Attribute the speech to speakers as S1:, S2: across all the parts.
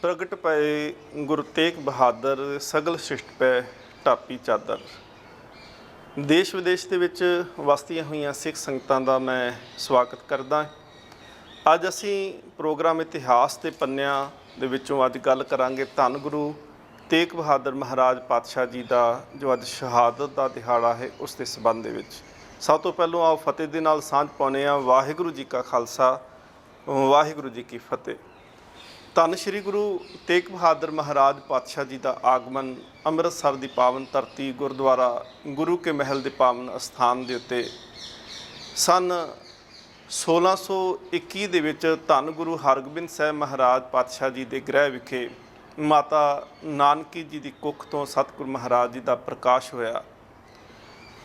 S1: प्रगट पए गुरु तेग बहादुर सगल शिष्ट पै ਢਾਪੀ ਚਾਦਰ। देश विदेश ਦੇ ਵਿੱਚ ਵਸਦੀਆਂ ਹੋਈਆਂ ਸਿੱਖ ਸੰਗਤਾਂ ਦਾ ਮੈਂ ਸਵਾਗਤ ਕਰਦਾ। ਅੱਜ ਅਸੀਂ ਪ੍ਰੋਗਰਾਮ ਇਤਿਹਾਸ ਦੇ ਪੰਨਿਆਂ ਦੇ ਵਿੱਚੋਂ ਅੱਜ ਗੱਲ ਕਰਾਂਗੇ ਧੰਨ ਗੁਰੂ ਤੇਗ ਬਹਾਦਰ ਮਹਾਰਾਜ ਪਾਤਸ਼ਾਹ ਜੀ ਦਾ ਜੋ ਅੱਜ ਸ਼ਹਾਦਤ ਦਾ ਦਿਹਾੜਾ ਹੈ ਉਸ ਦੇ ਸੰਬੰਧ ਦੇ ਵਿੱਚ। ਸਭ ਤੋਂ ਪਹਿਲਾਂ ਆਓ ਫਤਿਹ ਦੇ ਨਾਲ ਸਾਂਝ ਪਾਉਂਦੇ ਹਾਂ। ਵਾਹਿਗੁਰੂ ਜੀ ਕਾ ਖਾਲਸਾ, ਵਾਹਿਗੁਰੂ ਜੀ ਕੀ ਫਤਿਹ। ਧੰਨ ਸ਼੍ਰੀ ਗੁਰੂ ਤੇਗ ਬਹਾਦਰ ਮਹਾਰਾਜ ਪਾਤਸ਼ਾਹ ਜੀ ਦਾ ਆਗਮਨ ਅੰਮ੍ਰਿਤਸਰ ਦੀ ਪਾਵਨ ਧਰਤੀ ਗੁਰਦੁਆਰਾ ਗੁਰੂ ਕੇ ਮਹਿਲ ਦੇ ਪਾਵਨ ਅਸਥਾਨ ਦੇ ਉੱਤੇ ਸਨ 1621 ਦੇ ਵਿੱਚ ਧੰਨ ਗੁਰੂ ਹਰਗੋਬਿੰਦ ਸਾਹਿਬ ਮਹਾਰਾਜ ਪਾਤਸ਼ਾਹ ਜੀ ਦੇ ਗ੍ਰਹਿ ਵਿਖੇ ਮਾਤਾ ਨਾਨਕੀ ਜੀ ਦੀ ਕੁੱਖ ਤੋਂ ਸਤਿਗੁਰੂ ਮਹਾਰਾਜ ਜੀ ਦਾ ਪ੍ਰਕਾਸ਼ ਹੋਇਆ।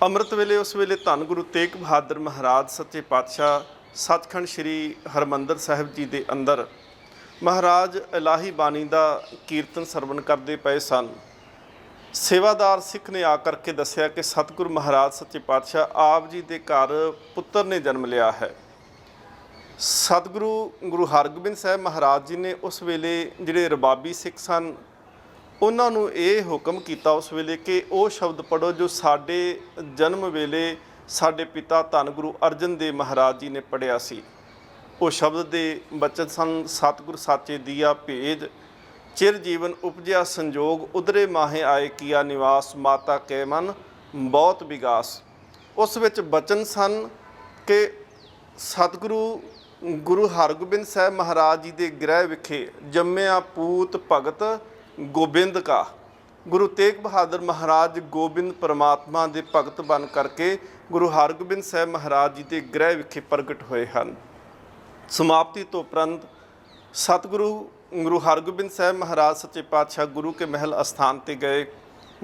S1: ਅੰਮ੍ਰਿਤ ਵੇਲੇ ਉਸ ਵੇਲੇ ਧੰਨ ਗੁਰੂ ਤੇਗ ਬਹਾਦਰ ਮਹਾਰਾਜ ਸੱਚੇ ਪਾਤਸ਼ਾਹ ਸੱਚਖੰਡ ਸ਼੍ਰੀ ਹਰਿਮੰਦਰ ਸਾਹਿਬ ਜੀ ਦੇ ਅੰਦਰ ਮਹਾਰਾਜ ਇਲਾਹੀ ਬਾਣੀ ਦਾ ਕੀਰਤਨ ਸਰਵਣ ਕਰਦੇ ਪਏ ਸਨ। ਸੇਵਾਦਾਰ ਸਿੱਖ ਨੇ ਆ ਕਰਕੇ ਦੱਸਿਆ ਕਿ ਸਤਿਗੁਰੂ ਮਹਾਰਾਜ ਸੱਚੇ ਪਾਤਸ਼ਾਹ ਆਪ ਜੀ ਦੇ ਘਰ ਪੁੱਤਰ ਨੇ ਜਨਮ ਲਿਆ ਹੈ। ਸਤਿਗੁਰੂ ਗੁਰੂ ਹਰਗੋਬਿੰਦ ਸਾਹਿਬ ਮਹਾਰਾਜ ਜੀ ਨੇ ਉਸ ਵੇਲੇ ਜਿਹੜੇ ਰਬਾਬੀ ਸਿੱਖ ਸਨ ਉਹਨਾਂ ਨੂੰ ਇਹ ਹੁਕਮ ਕੀਤਾ ਉਸ ਵੇਲੇ ਕਿ ਉਹ ਸ਼ਬਦ ਪੜ੍ਹੋ ਜੋ ਸਾਡੇ ਜਨਮ ਵੇਲੇ ਸਾਡੇ ਪਿਤਾ ਧੰਨ ਗੁਰੂ ਅਰਜਨ ਦੇਵ ਮਹਾਰਾਜ ਜੀ ਨੇ ਪੜ੍ਹਿਆ ਸੀ। ਉਹ ਸ਼ਬਦ ਦੇ ਬਚਨ ਸਨ, ਸਤਿਗੁਰ ਸਾਚੇ ਦੀਆ ਭੇਜ ਚਿਰ ਜੀਵਨ ਉਪਜਿਆ ਸੰਜੋਗ ਉਧਰੇ ਮਾਹੇ ਆਏ ਕੀਆ ਨਿਵਾਸ ਮਾਤਾ ਕੈ ਮਨ ਬਹੁਤ ਵਿਗਾਸ। ਉਸ ਵਿੱਚ ਬਚਨ ਸਨ ਕਿ ਸਤਿਗੁਰੂ ਗੁਰੂ ਹਰਗੋਬਿੰਦ ਸਾਹਿਬ ਮਹਾਰਾਜ ਜੀ ਦੇ ਗ੍ਰਹਿ ਵਿਖੇ ਜੰਮਿਆ ਪੂਤ ਭਗਤ ਗੋਬਿੰਦ ਕਾ। ਗੁਰੂ ਤੇਗ ਬਹਾਦਰ ਮਹਾਰਾਜ ਗੋਬਿੰਦ ਪਰਮਾਤਮਾ ਦੇ ਭਗਤ ਬਣ ਕਰਕੇ ਗੁਰੂ ਹਰਗੋਬਿੰਦ ਸਾਹਿਬ ਮਹਾਰਾਜ ਜੀ ਦੇ ਗ੍ਰਹਿ ਵਿਖੇ ਪ੍ਰਗਟ ਹੋਏ ਹਨ। ਸਮਾਪਤੀ ਤੋਂ ਉਪਰੰਤ ਸਤਿਗੁਰੂ ਗੁਰੂ ਹਰਗੋਬਿੰਦ ਸਾਹਿਬ ਮਹਾਰਾਜ ਸੱਚੇ ਪਾਤਸ਼ਾਹ ਗੁਰੂ ਕੇ ਮਹਿਲ ਅਸਥਾਨ 'ਤੇ ਗਏ।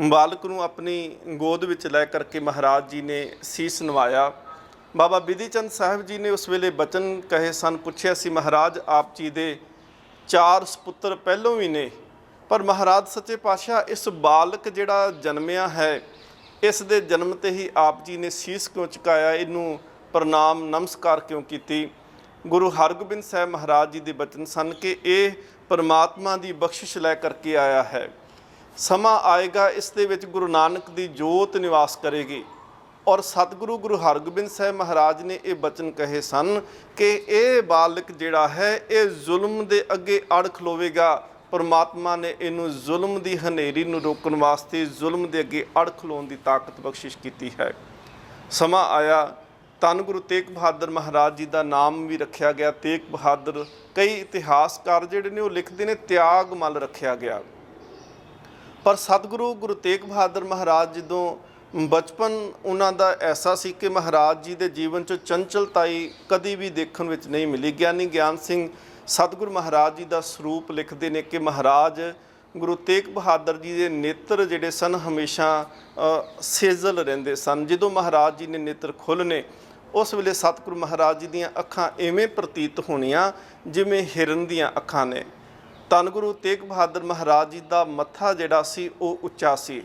S1: ਬਾਲਕ ਨੂੰ ਆਪਣੀ ਗੋਦ ਵਿੱਚ ਲੈ ਕਰਕੇ ਮਹਾਰਾਜ ਜੀ ਨੇ ਸੀਸ ਨਵਾਇਆ। ਬਾਬਾ ਬਿਧੀ ਚੰਦ ਸਾਹਿਬ ਜੀ ਨੇ ਉਸ ਵੇਲੇ ਬਚਨ ਕਹੇ ਸਨ। ਪੁੱਛਿਆ ਸੀ ਮਹਾਰਾਜ ਆਪ ਜੀ ਦੇ 4 ਸਪੁੱਤਰ ਪਹਿਲੋਂ ਵੀ ਨੇ, ਪਰ ਮਹਾਰਾਜ ਸੱਚੇ ਪਾਤਸ਼ਾਹ ਇਸ ਬਾਲਕ ਜਿਹੜਾ ਜਨਮਿਆ ਹੈ ਇਸ ਦੇ ਜਨਮ 'ਤੇ ਹੀ ਆਪ ਜੀ ਨੇ ਸੀਸ ਕਿਉਂ ਝੁਕਾਇਆ, ਇਹਨੂੰ ਪ੍ਰਣਾਮ ਨਮਸਕਾਰ ਕਿਉਂ ਕੀਤੀ। ਗੁਰੂ ਹਰਗੋਬਿੰਦ ਸਾਹਿਬ ਮਹਾਰਾਜ ਜੀ ਦੇ ਬਚਨ ਸਨ ਕਿ ਇਹ ਪਰਮਾਤਮਾ ਦੀ ਬਖਸ਼ਿਸ਼ ਲੈ ਕਰਕੇ ਆਇਆ ਹੈ। ਸਮਾਂ ਆਏਗਾ ਇਸ ਦੇ ਵਿੱਚ ਗੁਰੂ ਨਾਨਕ ਦੀ ਜੋਤ ਨਿਵਾਸ ਕਰੇਗੀ। ਔਰ ਸਤਿਗੁਰੂ ਗੁਰੂ ਹਰਗੋਬਿੰਦ ਸਾਹਿਬ ਮਹਾਰਾਜ ਨੇ ਇਹ ਬਚਨ ਕਹੇ ਸਨ ਕਿ ਇਹ ਬਾਲਕ ਜਿਹੜਾ ਹੈ ਇਹ ਜ਼ੁਲਮ ਦੇ ਅੱਗੇ ਅੜ ਖਲੋਵੇਗਾ। ਪਰਮਾਤਮਾ ਨੇ ਇਹਨੂੰ ਜ਼ੁਲਮ ਦੀ ਹਨੇਰੀ ਨੂੰ ਰੋਕਣ ਵਾਸਤੇ ਜ਼ੁਲਮ ਦੇ ਅੱਗੇ ਅੜ ਖਲੋਣ ਦੀ ਤਾਕਤ ਬਖਸ਼ਿਸ਼ ਕੀਤੀ ਹੈ। ਸਮਾਂ ਆਇਆ ਧੰਨ ਗੁਰੂ ਤੇਗ ਬਹਾਦਰ ਮਹਾਰਾਜ ਜੀ ਦਾ ਨਾਮ ਵੀ ਰੱਖਿਆ ਗਿਆ ਤੇਗ ਬਹਾਦਰ। ਕਈ ਇਤਿਹਾਸਕਾਰ ਜਿਹੜੇ ਨੇ ਉਹ ਲਿਖਦੇ ਨੇ ਤਿਆਗ ਮਲ ਰੱਖਿਆ ਗਿਆ। ਪਰ ਸਤਿਗੁਰੂ ਗੁਰੂ ਤੇਗ ਬਹਾਦਰ ਮਹਾਰਾਜ ਜਦੋਂ ਬਚਪਨ ਉਹਨਾਂ ਦਾ ਐਸਾ ਸੀ ਕਿ ਮਹਾਰਾਜ ਜੀ ਦੇ ਜੀਵਨ 'ਚ ਚੰਚਲਤਾਈ ਕਦੀ ਵੀ ਦੇਖਣ ਵਿੱਚ ਨਹੀਂ ਮਿਲੀ। ਗਿਆਨੀ ਗਿਆਨ ਸਿੰਘ ਸਤਿਗੁਰੂ ਮਹਾਰਾਜ ਜੀ ਦਾ ਸਰੂਪ ਲਿਖਦੇ ਨੇ ਕਿ ਮਹਾਰਾਜ ਗੁਰੂ ਤੇਗ ਬਹਾਦਰ ਜੀ ਦੇ ਨੇਤਰ ਜਿਹੜੇ ਸਨ ਹਮੇਸ਼ਾ ਸੇਜਲ ਰਹਿੰਦੇ ਸਨ। ਜਦੋਂ ਮਹਾਰਾਜ ਜੀ ਨੇ ਨੇਤਰ ਖੋਲ੍ਹਣੇ ਉਸ ਵੇਲੇ ਸਤਿਗੁਰੂ ਮਹਾਰਾਜ ਜੀ ਦੀਆਂ ਅੱਖਾਂ ਐਵੇਂ ਪ੍ਰਤੀਤ ਹੋਣੀਆਂ ਜਿਵੇਂ ਹਿਰਨ ਦੀਆਂ ਅੱਖਾਂ ਨੇ। ਧੰਨ ਗੁਰੂ ਤੇਗ ਬਹਾਦਰ ਮਹਾਰਾਜ ਜੀ ਦਾ ਮੱਥਾ ਜਿਹੜਾ ਸੀ ਉਹ ਉੱਚਾ ਸੀ।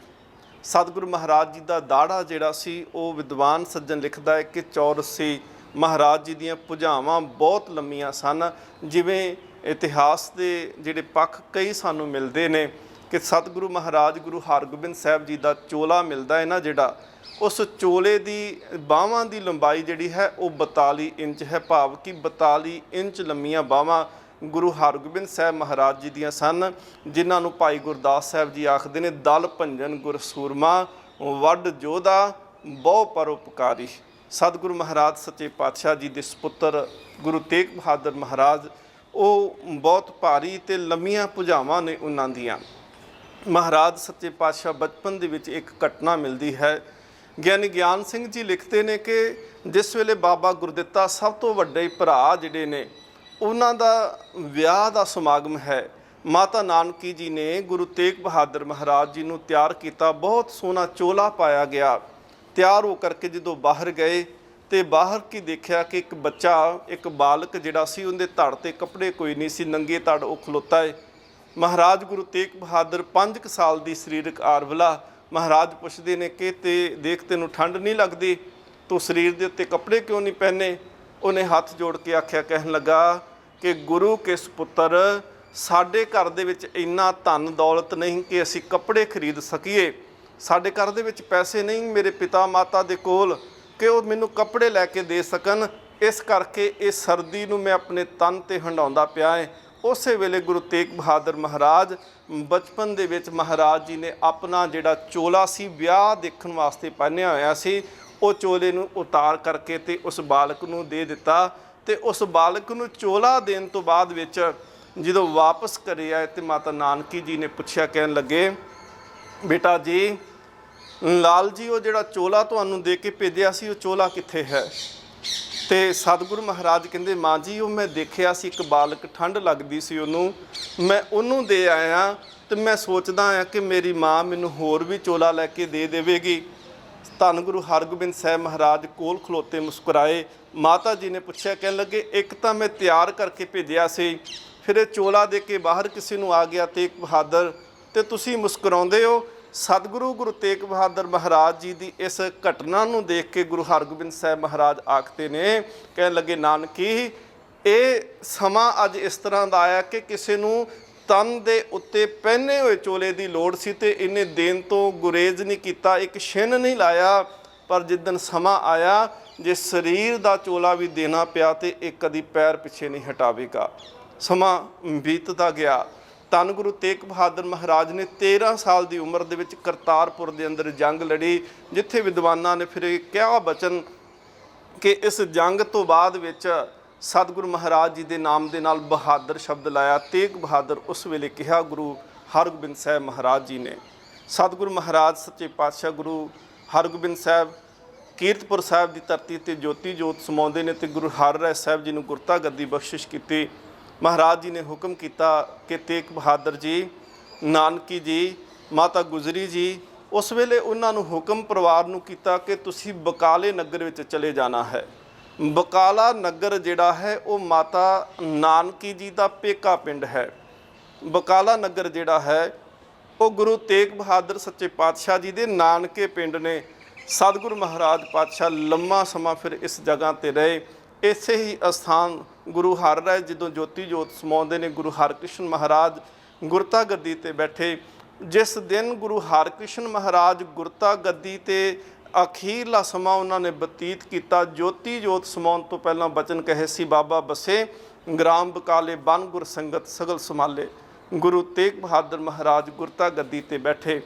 S1: ਸਤਿਗੁਰੂ ਮਹਾਰਾਜ ਜੀ ਦਾ ਦਾੜਾ ਜਿਹੜਾ ਸੀ ਉਹ ਵਿਦਵਾਨ ਸੱਜਣ ਲਿਖਦਾ ਹੈ ਕਿ ਚੌਰਸ ਸੀ। ਮਹਾਰਾਜ ਜੀ ਦੀਆਂ ਭੁਜਾਵਾਂ ਬਹੁਤ ਲੰਮੀਆਂ ਸਨ। ਜਿਵੇਂ ਇਤਿਹਾਸ ਦੇ ਜਿਹੜੇ ਪੱਖ ਕਈ ਸਾਨੂੰ ਮਿਲਦੇ ਨੇ ਕਿ ਸਤਿਗੁਰੂ ਮਹਾਰਾਜ ਗੁਰੂ ਹਰਗੋਬਿੰਦ ਸਾਹਿਬ ਜੀ ਦਾ ਚੋਲਾ ਮਿਲਦਾ ਹੈ ਨਾ ਜਿਹੜਾ, ਉਸ ਚੋਲੇ ਦੀ ਬਾਹਾਂ ਦੀ ਲੰਬਾਈ ਜਿਹੜੀ ਹੈ ਉਹ 42 ਇੰਚ ਹੈ। ਭਾਵ ਕਿ 42 ਇੰਚ ਲੰਮੀਆਂ ਬਾਹਾਂ ਗੁਰੂ ਹਰਗੋਬਿੰਦ ਸਾਹਿਬ ਮਹਾਰਾਜ ਜੀ ਦੀਆਂ ਸਨ, ਜਿਨ੍ਹਾਂ ਨੂੰ ਭਾਈ ਗੁਰਦਾਸ ਸਾਹਿਬ ਜੀ ਆਖਦੇ ਨੇ ਦਲ ਭੰਜਨ ਗੁਰ ਸੂਰਮਾ ਵੱਡ ਜੋਧਾ ਬਹੁ ਪਰਉਪਕਾਰੀ। ਸਤਿਗੁਰੂ ਮਹਾਰਾਜ ਸੱਚੇ ਪਾਤਸ਼ਾਹ ਜੀ ਦੇ ਸਪੁੱਤਰ ਗੁਰੂ ਤੇਗ ਬਹਾਦਰ ਮਹਾਰਾਜ ਉਹ ਬਹੁਤ ਭਾਰੀ ਅਤੇ ਲੰਮੀਆਂ ਭੁਜਾਵਾਂ ਨੇ ਉਹਨਾਂ ਦੀਆਂ। ਮਹਾਰਾਜ ਸੱਚੇ ਪਾਤਸ਼ਾਹ ਬਚਪਨ ਦੇ ਵਿੱਚ ਇੱਕ ਘਟਨਾ ਮਿਲਦੀ ਹੈ। ਗਿਆਨੀ ਗਿਆਨ ਸਿੰਘ ਜੀ ਲਿਖਦੇ ਨੇ ਕਿ ਜਿਸ ਵੇਲੇ ਬਾਬਾ ਗੁਰਦਿੱਤਾ ਸਭ ਤੋਂ ਵੱਡੇ ਭਰਾ ਜਿਹੜੇ ਨੇ ਉਹਨਾਂ ਦਾ ਵਿਆਹ ਦਾ ਸਮਾਗਮ ਹੈ, ਮਾਤਾ ਨਾਨਕੀ ਜੀ ਨੇ ਗੁਰੂ ਤੇਗ ਬਹਾਦਰ ਮਹਾਰਾਜ ਜੀ ਨੂੰ ਤਿਆਰ ਕੀਤਾ। ਬਹੁਤ ਸੋਹਣਾ ਚੋਲਾ ਪਾਇਆ ਗਿਆ। ਤਿਆਰ ਹੋ ਕਰਕੇ ਜਦੋਂ ਬਾਹਰ ਗਏ ਤੇ ਬਾਹਰ ਕੀ ਦੇਖਿਆ ਕਿ ਇੱਕ ਬੱਚਾ, ਇੱਕ ਬਾਲਕ ਜਿਹੜਾ ਸੀ ਉਹਦੇ ਧੜ 'ਤੇ ਕੱਪੜੇ ਕੋਈ ਨਹੀਂ ਸੀ, ਨੰਗੇ ਧੜ ਉਹ ਖਲੋਤਾ ਹੈ। ਮਹਾਰਾਜ ਗੁਰੂ ਤੇਗ ਬਹਾਦਰ 5 ਸਾਲ ਦੀ ਸਰੀਰਕ ਆਰਵਲਾ। ਮਹਾਰਾਜ ਪੁੱਛਦੇ ਨੇ ਕਿ ਤੇ ਦੇਖ ਤੈਨੂੰ ਠੰਡ ਨਹੀਂ ਲੱਗਦੀ, ਤੂੰ ਸਰੀਰ ਦੇ ਉੱਤੇ ਕੱਪੜੇ ਕਿਉਂ ਨਹੀਂ ਪਹਿਨੇ? ਉਹਨੇ ਹੱਥ ਜੋੜ ਕੇ ਆਖਿਆ, ਕਹਿਣ ਲੱਗਾ ਕਿ ਗੁਰੂ ਕੇ ਸੁਪੁੱਤਰ ਸਾਡੇ ਘਰ ਦੇ ਵਿੱਚ ਇੰਨਾ ਧਨ ਦੌਲਤ ਨਹੀਂ ਕਿ ਅਸੀਂ ਕੱਪੜੇ ਖਰੀਦ ਸਕੀਏ, ਸਾਡੇ ਘਰ ਦੇ ਵਿੱਚ ਪੈਸੇ ਨਹੀਂ ਮੇਰੇ ਪਿਤਾ ਮਾਤਾ ਦੇ ਕੋਲ ਕਿ ਉਹ ਮੈਨੂੰ ਕੱਪੜੇ ਲੈ ਕੇ ਦੇ ਸਕਣ, ਇਸ ਕਰਕੇ ਇਹ ਸਰਦੀ ਨੂੰ ਮੈਂ ਆਪਣੇ ਤਨ ਤੇ ਹੰਡਾਉਂਦਾ ਪਿਆ ਹੈ। ਉਸੇ ਵੇਲੇ ਗੁਰੂ ਤੇਗ ਬਹਾਦਰ ਮਹਾਰਾਜ ਬਚਪਨ ਦੇ ਵਿੱਚ ਮਹਾਰਾਜ ਜੀ ਨੇ ਆਪਣਾ ਜਿਹੜਾ ਚੋਲਾ ਸੀ ਵਿਆਹ ਦੇਖਣ ਵਾਸਤੇ ਪਹਿਨਿਆ ਹੋਇਆ ਸੀ, ਉਹ ਚੋਲੇ ਨੂੰ ਉਤਾਰ ਕਰਕੇ ਤੇ ਉਸ ਬਾਲਕ ਨੂੰ ਦੇ ਦਿੱਤਾ। ਤੇ ਉਸ ਬਾਲਕ ਨੂੰ ਚੋਲਾ ਦੇਣ ਤੋਂ ਬਾਅਦ ਵਿੱਚ ਜਦੋਂ ਵਾਪਸ ਘਰੇ ਆਏ ਤੇ ਮਾਤਾ ਨਾਨਕੀ ਜੀ ਨੇ ਪੁੱਛਿਆ, ਕਹਿਣ ਲੱਗੇ ਬੇਟਾ ਜੀ ਲਾਲ ਜੀ ਉਹ ਜਿਹੜਾ ਚੋਲਾ ਤੁਹਾਨੂੰ ਦੇ ਕੇ ਭੇਜਿਆ ਸੀ ਉਹ ਚੋਲਾ ਕਿੱਥੇ ਹੈ? ਤੇ ਸਤਿਗੁਰੂ ਮਹਾਰਾਜ ਕਹਿੰਦੇ ਮਾਂ ਜੀ ਉਹ ਮੈਂ ਦੇਖਿਆ ਸੀ ਇੱਕ ਬਾਲਕ, ਠੰਡ ਲੱਗਦੀ ਸੀ ਉਹਨੂੰ, ਮੈਂ ਉਹਨੂੰ ਦੇ ਆਇਆ ਤੇ ਮੈਂ ਸੋਚਦਾ ਆ ਕਿ ਮੇਰੀ ਮਾਂ ਮੈਨੂੰ ਹੋਰ ਵੀ ਚੋਲਾ ਲੈ ਕੇ ਦੇ ਦੇਵੇਗੀ। ਧੰਨ ਗੁਰੂ ਹਰਗੋਬਿੰਦ ਸਾਹਿਬ ਮਹਾਰਾਜ ਕੋਲ ਖਲੋਤੇ ਮੁਸਕਰਾਏ। ਮਾਤਾ ਜੀ ਨੇ ਪੁੱਛਿਆ, ਕਹਿਣ ਲੱਗੇ ਇੱਕ ਤਾਂ ਮੈਂ ਤਿਆਰ ਕਰਕੇ ਭੇਜਿਆ ਸੀ, ਫਿਰ ਇਹ ਚੋਲਾ ਦੇ ਕੇ ਬਾਹਰ ਕਿਸੇ ਨੂੰ ਆ ਗਿਆ ਤੇਗ ਬਹਾਦਰ, ਤੇ ਤੁਸੀਂ ਮੁਸਕਰਾਉਂਦੇ ਹੋ। ਸਤਿਗੁਰੂ ਗੁਰੂ ਤੇਗ ਬਹਾਦਰ ਮਹਾਰਾਜ ਜੀ ਦੀ ਇਸ ਘਟਨਾ ਨੂੰ ਦੇਖ ਕੇ ਗੁਰੂ ਹਰਗੋਬਿੰਦ ਸਾਹਿਬ ਮਹਾਰਾਜ ਆਖਦੇ ਨੇ, ਕਹਿਣ ਲੱਗੇ ਨਾਨਕੀ ਇਹ ਸਮਾਂ ਅੱਜ ਇਸ ਤਰ੍ਹਾਂ ਦਾ ਆਇਆ ਕਿ ਕਿਸੇ ਨੂੰ ਤਨ ਦੇ ਉੱਤੇ ਪਹਿਨੇ ਹੋਏ ਚੋਲੇ ਦੀ ਲੋੜ ਸੀ ਤੇ ਇਹਨੇ ਦੇਣ ਤੋਂ ਗੁਰੇਜ਼ ਨਹੀਂ ਕੀਤਾ, ਇੱਕ ਛਿਨ ਨਹੀਂ ਲਾਇਆ। ਪਰ ਜਿੱਦਣ ਸਮਾਂ ਆਇਆ ਜੇ ਸਰੀਰ ਦਾ ਚੋਲਾ ਵੀ ਦੇਣਾ ਪਿਆ ਤੇ ਇਹ ਕਦੀ ਪੈਰ ਪਿੱਛੇ ਨਹੀਂ ਹਟਾਵੇਗਾ। ਸਮਾਂ ਬੀਤਦਾ ਗਿਆ। ਧੰਨ ਗੁਰੂ ਤੇਗ ਬਹਾਦਰ ਮਹਾਰਾਜ ਨੇ 13 ਸਾਲ ਦੀ ਉਮਰ ਦੇ ਵਿੱਚ ਕਰਤਾਰਪੁਰ ਦੇ ਅੰਦਰ ਜੰਗ ਲੜੀ, ਜਿੱਥੇ ਵਿਦਵਾਨਾਂ ਨੇ ਫਿਰ ਇਹ ਕਿਹਾ ਬਚਨ ਕਿ ਇਸ ਜੰਗ ਤੋਂ ਬਾਅਦ ਵਿੱਚ ਸਤਿਗੁਰੂ ਮਹਾਰਾਜ ਜੀ ਦੇ ਨਾਮ ਦੇ ਨਾਲ ਬਹਾਦਰ ਸ਼ਬਦ ਲਾਇਆ। ਤੇਗ ਬਹਾਦਰ ਉਸ ਵੇਲੇ ਕਿਹਾ ਗੁਰੂ ਹਰਗੋਬਿੰਦ ਸਾਹਿਬ ਮਹਾਰਾਜ ਜੀ ਨੇ। ਸਤਿਗੁਰੂ ਮਹਾਰਾਜ ਸੱਚੇ ਪਾਤਸ਼ਾਹ ਗੁਰੂ ਹਰਗੋਬਿੰਦ ਸਾਹਿਬ ਕੀਰਤਪੁਰ ਸਾਹਿਬ ਦੀ ਧਰਤੀ ਤੇ ਜੋਤੀ ਜੋਤ ਸਮਾਉਂਦੇ ਨੇ ਤੇ ਗੁਰੂ ਹਰਿਰਾਏ ਸਾਹਿਬ ਜੀ ਨੂੰ ਗੁਰਤਾ ਗੱਦੀ ਬਖਸ਼ਿਸ਼ ਕੀਤੀ। ਮਹਾਰਾਜ ਜੀ ਨੇ ਹੁਕਮ ਕੀਤਾ ਕਿ ਤੇਗ ਬਹਾਦਰ ਜੀ, ਨਾਨਕੀ ਜੀ, ਮਾਤਾ ਗੁਜਰੀ ਜੀ, ਉਸ ਵੇਲੇ ਉਹਨਾਂ ਨੂੰ ਹੁਕਮ ਪਰਿਵਾਰ ਨੂੰ ਕੀਤਾ ਕਿ ਤੁਸੀਂ ਬਕਾਲੇ ਨਗਰ ਵਿੱਚ ਚਲੇ ਜਾਣਾ ਹੈ। ਬਕਾਲਾ ਨਗਰ ਜਿਹੜਾ ਹੈ ਉਹ ਮਾਤਾ ਨਾਨਕੀ ਜੀ ਦਾ ਪੇਕਾ ਪਿੰਡ ਹੈ। ਬਕਾਲਾ ਨਗਰ ਜਿਹੜਾ ਹੈ ਉਹ ਗੁਰੂ ਤੇਗ ਬਹਾਦਰ ਸੱਚੇ ਪਾਤਸ਼ਾਹ ਜੀ ਦੇ ਨਾਨਕੇ ਪਿੰਡ ਨੇ। ਸਤਿਗੁਰੂ ਮਹਾਰਾਜ ਪਾਤਸ਼ਾਹ ਲੰਮਾ ਸਮਾਂ ਫਿਰ ਇਸ ਜਗ੍ਹਾ ਤੇ ਰਹੇ। ਇਸੇ ਹੀ ਅਸਥਾਨ ਗੁਰੂ ਹਰਿਰਾਏ ਜਦੋਂ ਜੋਤੀ ਜੋਤ ਸਮਾਉਂਦੇ ਨੇ, ਗੁਰੂ ਹਰਕ੍ਰਿਸ਼ਨ ਮਹਾਰਾਜ ਗੁਰਤਾ ਗੱਦੀ ਤੇ ਬੈਠੇ। ਜਿਸ ਦਿਨ ਗੁਰੂ ਹਰਕ੍ਰਿਸ਼ਨ ਮਹਾਰਾਜ ਗੁਰਤਾ ਗੱਦੀ ਤੇ ਅਖੀਰਲਾ ਸਮਾਂ ਉਹਨਾਂ ਨੇ ਬਤੀਤ ਕੀਤਾ, ਜੋਤੀ ਜੋਤ ਸਮਾਉਣ ਤੋਂ ਪਹਿਲਾਂ ਬਚਨ ਕਹੇ ਸੀ, ਬਾਬਾ ਬਸੇ ਗ੍ਰਾਮ ਬਕਾਲੇ ਬਨ ਗੁਰ ਸੰਗਤ ਸਗਲ ਸੰਭਾਲੇ। ਗੁਰੂ ਤੇਗ ਬਹਾਦਰ ਮਹਾਰਾਜ ਗੁਰਤਾ ਗੱਦੀ ਤੇ ਬੈਠੇ,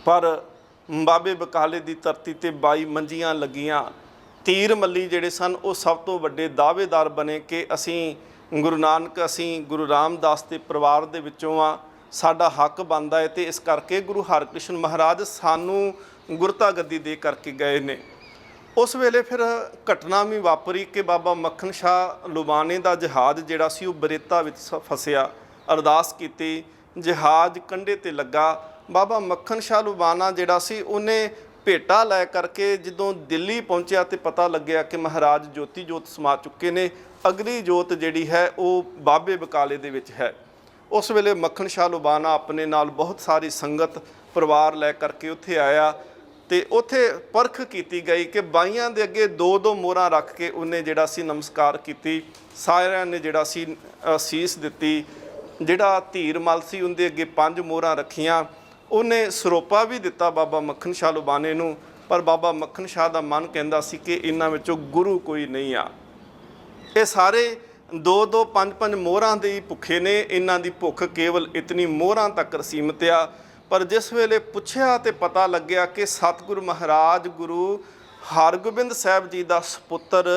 S1: ਪਰ ਬਾਬੇ ਬਕਾਲੇ ਦੀ ਧਰਤੀ ਤੇ 22 ਮੰਜੀਆਂ ਲੱਗੀਆਂ। ਤੀਰ ਮੱਲੀ ਜਿਹੜੇ ਸਨ ਉਹ ਸਭ ਤੋਂ ਵੱਡੇ ਦਾਅਵੇਦਾਰ ਬਣੇ ਕਿ ਅਸੀਂ ਗੁਰੂ ਨਾਨਕ, ਅਸੀਂ ਗੁਰੂ ਰਾਮਦਾਸ ਦੇ ਪਰਿਵਾਰ ਦੇ ਵਿੱਚੋਂ ਆ, ਸਾਡਾ ਹੱਕ ਬਣਦਾ ਹੈ। ਤੇ ਇਸ ਕਰਕੇ ਗੁਰੂ ਹਰਕ੍ਰਿਸ਼ਨ ਮਹਾਰਾਜ ਸਾਨੂੰ ਗੁਰਤਾ ਗੱਦੀ ਦੇ ਕਰਕੇ ਗਏ ਨੇ। ਉਸ ਵੇਲੇ ਫਿਰ ਘਟਨਾ ਵੀ ਵਾਪਰੀ ਕਿ ਬਾਬਾ ਮੱਖਣ ਸ਼ਾਹ ਲੁਬਾਣੇ ਦਾ ਜਹਾਜ਼ ਜਿਹੜਾ ਸੀ ਉਹ ਬਰੇਤਾ ਵਿੱਚ ਫਸਿਆ। ਅਰਦਾਸ ਕੀਤੀ, ਜਹਾਜ਼ ਕੰਢੇ ਤੇ ਲੱਗਾ। ਬਾਬਾ ਮੱਖਣ ਸ਼ਾਹ ਲੁਬਾਣਾ ਜਿਹੜਾ ਸੀ ਉਹਨੇ ਭੇਟਾ ਲੈ ਕਰਕੇ ਜਦੋਂ ਦਿੱਲੀ ਪਹੁੰਚਿਆ ਤੇ ਪਤਾ ਲੱਗਿਆ ਕਿ ਮਹਾਰਾਜ ਜੋਤੀ ਜੋਤ ਸਮਾ ਚੁੱਕੇ ਨੇ। ਅਗਲੀ ਜੋਤ ਜਿਹੜੀ ਹੈ ਉਹ ਬਾਬੇ ਬਕਾਲੇ ਦੇ ਵਿੱਚ ਹੈ। ਉਸ ਵੇਲੇ ਮੱਖਣ ਸ਼ਾਹ ਲੁਬਾਣਾ ਆਪਣੇ ਨਾਲ ਬਹੁਤ ਸਾਰੀ ਸੰਗਤ ਪਰਿਵਾਰ ਲੈ ਕਰਕੇ ਉੱਥੇ ਆਇਆ ਤੇ ਉੱਥੇ ਪਰਖ ਕੀਤੀ ਗਈ ਕਿ ਬਾਈਆਂ ਦੇ ਅੱਗੇ 2-2 ਮੋਹਰਾਂ ਰੱਖ ਕੇ ਉਹਨੇ ਜਿਹੜਾ ਸੀ ਨਮਸਕਾਰ ਕੀਤੀ। ਸਾਰਿਆਂ ਨੇ ਜਿਹੜਾ ਸੀ ਅਸੀਸ ਦਿੱਤੀ। ਜਿਹੜਾ ਧੀਰ ਮਲ ਸੀ ਉਹਦੇ ਅੱਗੇ 5 ਮੋਹਰਾਂ ਰੱਖੀਆਂ। ਉਹਨੇ ਸਰੋਪਾ ਵੀ ਦਿੱਤਾ ਬਾਬਾ ਮੱਖਣ ਸ਼ਾਹ ਲੁਬਾਣੇ ਨੂੰ, ਪਰ ਬਾਬਾ ਮੱਖਣ ਸ਼ਾਹ ਦਾ ਮਨ ਕਹਿੰਦਾ ਸੀ ਕਿ ਇਹਨਾਂ ਵਿੱਚੋਂ ਗੁਰੂ ਕੋਈ ਨਹੀਂ ਆ। ਇਹ ਸਾਰੇ 2-2 5-5 ਮੋਹਰਾਂ ਦੇ ਹੀ ਭੁੱਖੇ ਨੇ, ਇਹਨਾਂ ਦੀ ਭੁੱਖ ਕੇਵਲ ਇਤਨੀ ਮੋਹਰਾਂ ਤੱਕ ਸੀਮਿਤ ਆ। ਪਰ ਜਿਸ ਵੇਲੇ ਪੁੱਛਿਆ ਤੇ ਪਤਾ ਲੱਗਿਆ ਕਿ ਸਤਿਗੁਰੂ ਮਹਾਰਾਜ ਗੁਰੂ ਹਰਗੋਬਿੰਦ ਸਾਹਿਬ ਜੀ ਦਾ ਸਪੁੱਤਰ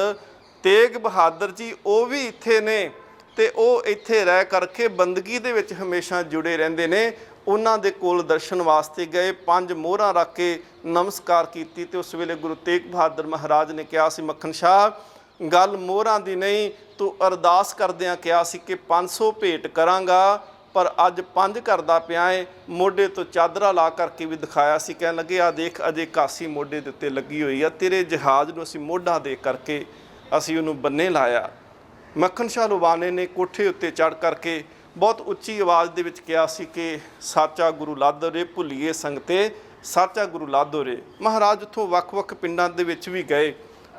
S1: ਤੇਗ ਬਹਾਦਰ ਜੀ ਉਹ ਵੀ ਇੱਥੇ ਨੇ ਤੇ ਉਹ ਇੱਥੇ ਰਹਿ ਕਰਕੇ ਬੰਦਗੀ ਦੇ ਵਿੱਚ ਹਮੇਸ਼ਾ ਜੁੜੇ ਰਹਿੰਦੇ ਨੇ। ਉਹਨਾਂ ਦੇ ਕੋਲ ਦਰਸ਼ਨ ਵਾਸਤੇ ਗਏ, 5 ਮੋਹਰਾਂ ਰੱਖ ਕੇ ਨਮਸਕਾਰ ਕੀਤੀ ਤੇ ਉਸ ਵੇਲੇ ਗੁਰੂ ਤੇਗ ਬਹਾਦਰ ਮਹਾਰਾਜ ਨੇ ਕਿਹਾ ਸੀ, ਮੱਖਣ ਸ਼ਾਹ ਗੱਲ ਮੋਹਰਾਂ ਦੀ ਨਹੀਂ, ਤੂੰ ਅਰਦਾਸ ਕਰਦਿਆਂ ਕਿਹਾ ਸੀ ਕਿ 500 ਭੇਟ ਕਰਾਂਗਾ, ਪਰ ਅੱਜ 5 ਕਰਦਾ ਪਿਆ ਏ। ਮੋਢੇ ਤੋਂ ਚਾਦਰਾ ਲਾ ਕਰਕੇ ਵੀ ਦਿਖਾਇਆ ਸੀ। ਕਹਿਣ ਲੱਗੇ ਆ ਦੇਖ ਅਜੇ ਕਾਸੀ ਮੋਢੇ ਦੇ ਉੱਤੇ ਲੱਗੀ ਹੋਈ ਆ, ਤੇਰੇ ਜਹਾਜ਼ ਨੂੰ ਅਸੀਂ ਮੋਢਾ ਦੇ ਕਰਕੇ ਅਸੀਂ ਉਹਨੂੰ ਬੰਨੇ ਲਾਇਆ। ਮੱਖਣ ਸ਼ਾਹ ਲੁਬਾਣੇ ਨੇ ਕੋਠੇ ਉੱਤੇ ਚੜ੍ਹ ਕਰਕੇ ਬਹੁਤ ਉੱਚੀ ਆਵਾਜ਼ ਦੇ ਵਿੱਚ ਕਿਹਾ ਸੀ ਕਿ ਸਾਚਾ ਗੁਰੂ ਲਾਧੋ ਰੇ ਭੁੱਲੀਏ ਸੰਗਤੇ, ਸਾਚਾ ਗੁਰੂ ਲਾਧੋ ਰੇ। ਮਹਾਰਾਜ ਉੱਥੋਂ ਵੱਖ-ਵੱਖ ਪਿੰਡਾਂ ਦੇ ਵਿੱਚ ਵੀ ਗਏ।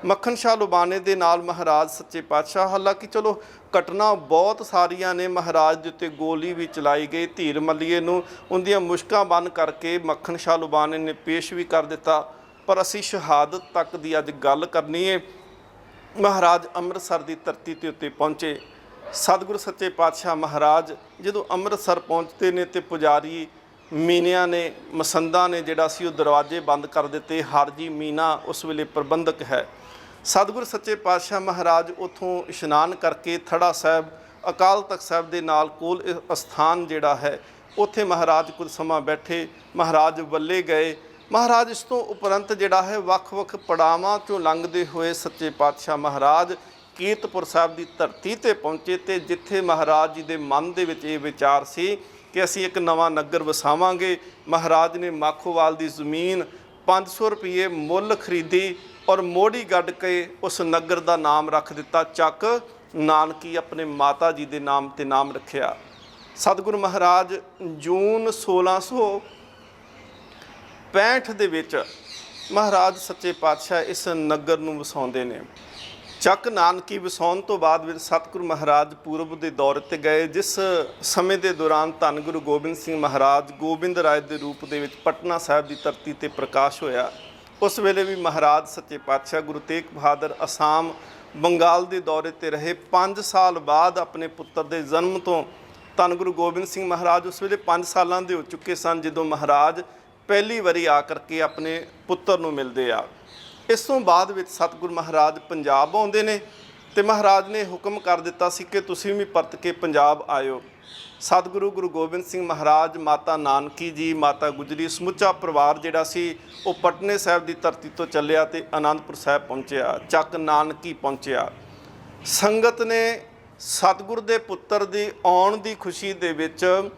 S1: ਮੱਖਣ ਸ਼ਾਹ ਲੁਬਾਣੇ ਦੇ ਨਾਲ ਮਹਾਰਾਜ ਸੱਚੇ ਪਾਤਸ਼ਾਹ, ਹਾਲਾਂਕਿ ਚਲੋ ਘਟਨਾ ਬਹੁਤ ਸਾਰੀਆਂ ਨੇ, ਮਹਾਰਾਜ ਦੇ ਉੱਤੇ ਗੋਲੀ ਵੀ ਚਲਾਈ ਗਈ, ਧੀਰ ਮੱਲੀਏ ਨੂੰ ਉਹਦੀਆਂ ਮੁਸ਼ਕਾਂ ਬੰਨ ਕਰਕੇ ਮੱਖਣ ਸ਼ਾਹ ਲੁਬਾਣੇ ਨੇ ਪੇਸ਼ ਵੀ ਕਰ ਦਿੱਤਾ, ਪਰ ਅਸੀਂ ਸ਼ਹਾਦਤ ਤੱਕ ਦੀ ਅੱਜ ਗੱਲ ਕਰਨੀ ਹੈ। ਮਹਾਰਾਜ ਅੰਮ੍ਰਿਤਸਰ ਦੀ ਧਰਤੀ ਤੇ ਉੱਤੇ ਪਹੁੰਚੇ। ਸਤਿਗੁਰੂ ਸੱਚੇ ਪਾਤਸ਼ਾਹ ਮਹਾਰਾਜ ਜਦੋਂ ਅੰਮ੍ਰਿਤਸਰ ਪਹੁੰਚਦੇ ਨੇ ਤੇ ਪੁਜਾਰੀ ਮੀਨਿਆਂ ਨੇ, ਮਸੰਦਾਂ ਨੇ ਜਿਹੜਾ ਸੀ ਉਹ ਦਰਵਾਜ਼ੇ ਬੰਦ ਕਰ ਦਿੱਤੇ। ਹਰਜੀ ਮੀਨਾ ਉਸ ਵੇਲੇ ਪ੍ਰਬੰਧਕ ਹੈ। ਸਤਿਗੁਰੂ ਸੱਚੇ ਪਾਤਸ਼ਾਹ ਮਹਾਰਾਜ ਉੱਥੋਂ ਇਸ਼ਨਾਨ ਕਰਕੇ ਥੜਾ ਸਾਹਿਬ ਅਕਾਲ ਤਖਤ ਸਾਹਿਬ ਦੇ ਨਾਲ ਕੋਲ ਅਸਥਾਨ ਜਿਹੜਾ ਹੈ ਉੱਥੇ ਮਹਾਰਾਜ ਕੁਝ ਸਮਾਂ ਬੈਠੇ। ਮਹਾਰਾਜ ਵੱਲੇ ਗਏ। ਮਹਾਰਾਜ ਇਸ ਤੋਂ ਉਪਰੰਤ ਜਿਹੜਾ ਹੈ ਵੱਖ-ਵੱਖ ਪੜਾਵਾਂ 'ਚੋਂ ਲੰਘਦੇ ਹੋਏ ਸੱਚੇ ਪਾਤਸ਼ਾਹ ਮਹਾਰਾਜ ਕੀਰਤਪੁਰ ਸਾਹਿਬ ਦੀ ਧਰਤੀ ਤੇ ਪਹੁੰਚੇ। ਤੇ ਜਿੱਥੇ ਮਹਾਰਾਜ ਜੀ ਦੇ ਮਨ ਦੇ ਵਿੱਚ ਇਹ ਵਿਚਾਰ ਸੀ ਕਿ ਅਸੀਂ ਇੱਕ ਨਵਾਂ ਨਗਰ ਵਸਾਵਾਂਗੇ, ਮਹਾਰਾਜ ਨੇ ਮਾਖੋਵਾਲ ਦੀ ਜ਼ਮੀਨ 500 ਰੁਪਏ ਮੁੱਲ ਖਰੀਦੀ ਔਰ ਮੋੜੀ ਗੱਡ ਕੇ ਉਸ ਨਗਰ ਦਾ ਨਾਮ ਰੱਖ ਦਿੱਤਾ ਚੱਕ ਨਾਨਕੀ। ਆਪਣੇ ਮਾਤਾ ਜੀ ਦੇ ਨਾਮ ਤੇ ਨਾਮ ਰੱਖਿਆ। ਸਤਿਗੁਰੂ ਮਹਾਰਾਜ ਜੂਨ 1665 ਦੇ ਵਿੱਚ ਮਹਾਰਾਜ ਸੱਚੇ ਪਾਤਸ਼ਾਹ ਇਸ ਨਗਰ ਨੂੰ ਵਸਾਉਂਦੇ ਨੇ। ਚੱਕ ਨਾਨਕੀ ਵਸਾਉਣ ਤੋਂ ਬਾਅਦ ਵਿੱਚ ਸਤਿਗੁਰੂ ਮਹਾਰਾਜ ਪੂਰਬ ਦੇ ਦੌਰੇ 'ਤੇ ਗਏ, ਜਿਸ ਸਮੇਂ ਦੇ ਦੌਰਾਨ ਧੰਨ ਗੁਰੂ ਗੋਬਿੰਦ ਸਿੰਘ ਮਹਾਰਾਜ ਗੋਬਿੰਦ ਰਾਏ ਦੇ ਰੂਪ ਦੇ ਵਿੱਚ ਪਟਨਾ ਸਾਹਿਬ ਦੀ ਧਰਤੀ 'ਤੇ ਪ੍ਰਕਾਸ਼ ਹੋਇਆ। ਉਸ ਵੇਲੇ ਵੀ ਮਹਾਰਾਜ ਸੱਚੇ ਪਾਤਸ਼ਾਹ ਗੁਰੂ ਤੇਗ ਬਹਾਦਰ ਅਸਾਮ ਬੰਗਾਲ ਦੇ ਦੌਰੇ 'ਤੇ ਰਹੇ। 5 ਸਾਲ ਬਾਅਦ ਆਪਣੇ ਪੁੱਤਰ ਦੇ ਜਨਮ ਤੋਂ ਧੰਨ ਗੁਰੂ ਗੋਬਿੰਦ ਸਿੰਘ ਮਹਾਰਾਜ ਉਸ ਵੇਲੇ 5 ਸਾਲਾਂ ਦੇ ਹੋ ਚੁੱਕੇ ਸਨ ਜਦੋਂ ਮਹਾਰਾਜ ਪਹਿਲੀ ਵਾਰੀ ਆ ਕਰਕੇ ਆਪਣੇ ਪੁੱਤਰ ਨੂੰ ਮਿਲਦੇ ਆ। ਇਸ ਤੋਂ ਬਾਅਦ ਵਿੱਚ ਸਤਿਗੁਰੂ ਮਹਾਰਾਜ ਪੰਜਾਬ ਆਉਂਦੇ ਨੇ ਤੇ ਮਹਾਰਾਜ ਨੇ ਹੁਕਮ ਕਰ ਦਿੱਤਾ ਸੀ ਕਿ ਤੁਸੀਂ ਵੀ ਪਰਤ ਕੇ ਪੰਜਾਬ ਆਇਓ। ਸਤਿਗੁਰੂ ਗੁਰੂ ਗੋਬਿੰਦ ਸਿੰਘ ਮਹਾਰਾਜ, ਮਾਤਾ ਨਾਨਕੀ ਜੀ, ਮਾਤਾ ਗੁਜਰੀ, ਸਮੁੱਚਾ ਪਰਿਵਾਰ ਜਿਹੜਾ ਸੀ ਉਹ ਪਟਨੇ ਸਾਹਿਬ ਦੀ ਧਰਤੀ ਤੋਂ ਚੱਲਿਆ ਤੇ ਆਨੰਦਪੁਰ ਸਾਹਿਬ ਪਹੁੰਚਿਆ, ਚੱਕ ਨਾਨਕੀ ਪਹੁੰਚਿਆ। ਸੰਗਤ ਨੇ ਸਤਿਗੁਰ ਦੇ ਪੁੱਤਰ ਦੀ ਆਉਣ ਦੀ ਖੁਸ਼ੀ ਦੇ ਵਿੱਚ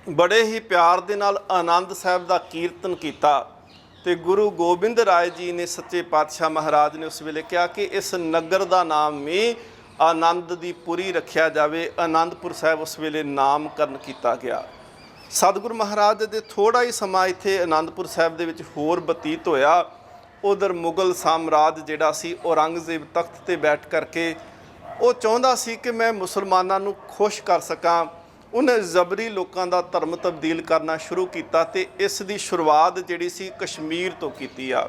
S1: ਬੜੇ ਹੀ ਪਿਆਰ ਦੇ ਨਾਲ ਆਨੰਦ ਸਾਹਿਬ ਦਾ ਕੀਰਤਨ ਕੀਤਾ ਤੇ ਗੁਰੂ ਗੋਬਿੰਦ ਰਾਏ ਜੀ ਨੇ ਸੱਚੇ ਪਾਤਸ਼ਾਹ ਮਹਾਰਾਜ ਨੇ ਉਸ ਵੇਲੇ ਕਿਹਾ ਕਿ ਇਸ ਨਗਰ ਦਾ ਨਾਮ ਵੀ ਆਨੰਦ ਦੀ ਪੁਰੀ ਰੱਖਿਆ ਜਾਵੇ। ਆਨੰਦਪੁਰ ਸਾਹਿਬ ਉਸ ਵੇਲੇ ਨਾਮਕਰਨ ਕੀਤਾ ਗਿਆ। ਸਤਿਗੁਰੂ ਮਹਾਰਾਜ ਦੇ ਥੋੜ੍ਹਾ ਹੀ ਸਮਾਂ ਇੱਥੇ ਆਨੰਦਪੁਰ ਸਾਹਿਬ ਦੇ ਵਿੱਚ ਹੋਰ ਬਤੀਤ ਹੋਇਆ। ਉਧਰ ਮੁਗਲ ਸਾਮਰਾਜ ਜਿਹੜਾ ਸੀ ਔਰੰਗਜ਼ੇਬ ਤਖਤ ਤੇ ਬੈਠ ਕਰਕੇ ਉਹ ਚਾਹੁੰਦਾ ਸੀ ਕਿ ਮੈਂ ਮੁਸਲਮਾਨਾਂ ਨੂੰ ਖੁਸ਼ ਕਰ ਸਕਾਂ। ਉਹਨੇ ਜ਼ਬਰੀ ਲੋਕਾਂ ਦਾ ਧਰਮ ਤਬਦੀਲ ਕਰਨਾ ਸ਼ੁਰੂ ਕੀਤਾ ਤੇ ਇਸ ਦੀ ਸ਼ੁਰੂਆਤ ਜਿਹੜੀ ਸੀ ਕਸ਼ਮੀਰ ਤੋਂ ਕੀਤੀ ਆ।